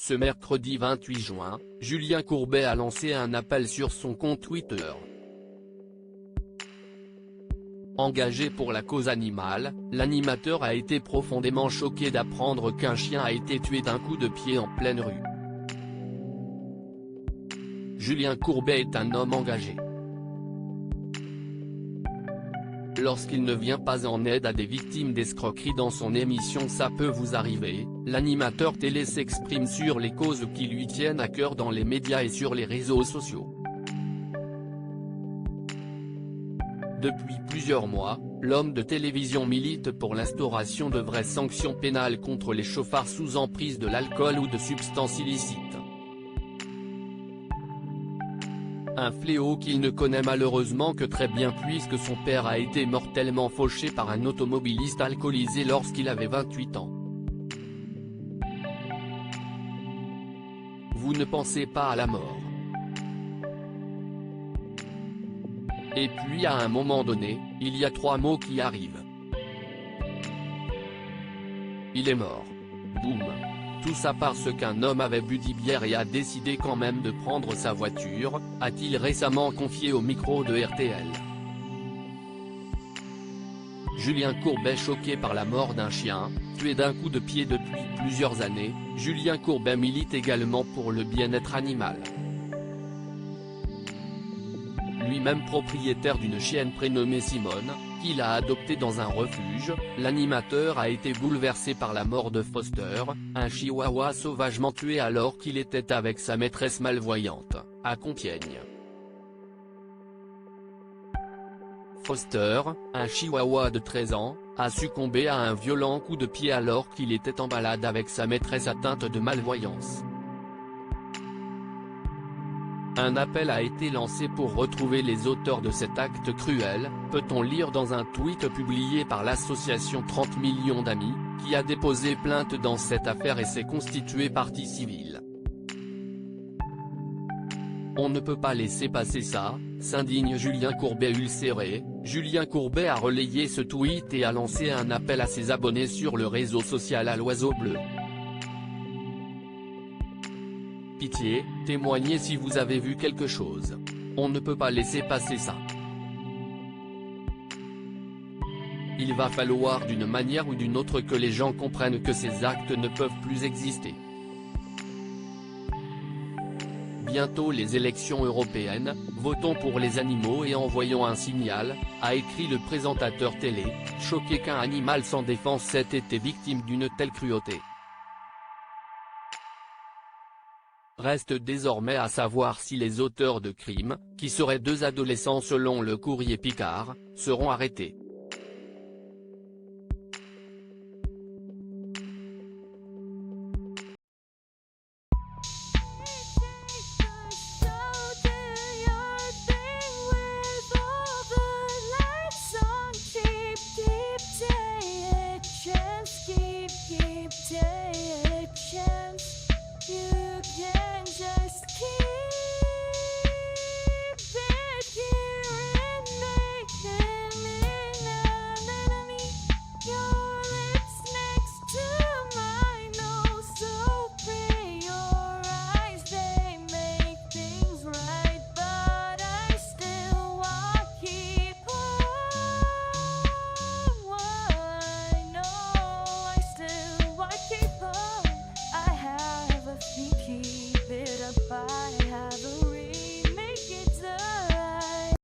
Ce mercredi 28 juin, Julien Courbet a lancé un appel sur son compte Twitter. Engagé pour la cause animale, l'animateur a été profondément choqué d'apprendre qu'un chien a été tué d'un coup de pied en pleine rue. Julien Courbet est un homme engagé. Lorsqu'il ne vient pas en aide à des victimes d'escroquerie dans son émission Ça peut vous arriver, l'animateur télé s'exprime sur les causes qui lui tiennent à cœur dans les médias et sur les réseaux sociaux. Depuis plusieurs mois, l'homme de télévision milite pour l'instauration de vraies sanctions pénales contre les chauffards sous emprise de l'alcool ou de substances illicites. Un fléau qu'il ne connaît malheureusement que très bien puisque son père a été mortellement fauché par un automobiliste alcoolisé lorsqu'il avait 28 ans. Vous ne pensez pas à la mort. Et puis à un moment donné, il y a 3 mots qui arrivent. Il est mort. Boum. Tout ça parce qu'un homme avait bu 10 bières et a décidé quand même de prendre sa voiture, a-t-il récemment confié au micro de RTL. Julien Courbet choqué par la mort d'un chien, tué d'un coup de pied depuis plusieurs années, Julien Courbet milite également pour le bien-être animal. Lui-même propriétaire d'une chienne prénommée Simone, qu'il a adoptée dans un refuge, l'animateur a été bouleversé par la mort de Foster, un chihuahua sauvagement tué alors qu'il était avec sa maîtresse malvoyante, à Compiègne. Foster, un chihuahua de 13 ans, a succombé à un violent coup de pied alors qu'il était en balade avec sa maîtresse atteinte de malvoyance. Un appel a été lancé pour retrouver les auteurs de cet acte cruel, peut-on lire dans un tweet publié par l'association 30 millions d'amis, qui a déposé plainte dans cette affaire et s'est constituée partie civile. On ne peut pas laisser passer ça, s'indigne Julien Courbet ulcéré. Julien Courbet a relayé ce tweet et a lancé un appel à ses abonnés sur le réseau social à l'oiseau bleu. Pitié, témoignez si vous avez vu quelque chose. On ne peut pas laisser passer ça. Il va falloir d'une manière ou d'une autre que les gens comprennent que ces actes ne peuvent plus exister. Bientôt les élections européennes, votons pour les animaux et envoyons un signal, a écrit le présentateur télé, choqué qu'un animal sans défense ait été victime d'une telle cruauté. Reste désormais à savoir si les auteurs de crimes, qui seraient 2 adolescents selon le Courrier Picard, seront arrêtés.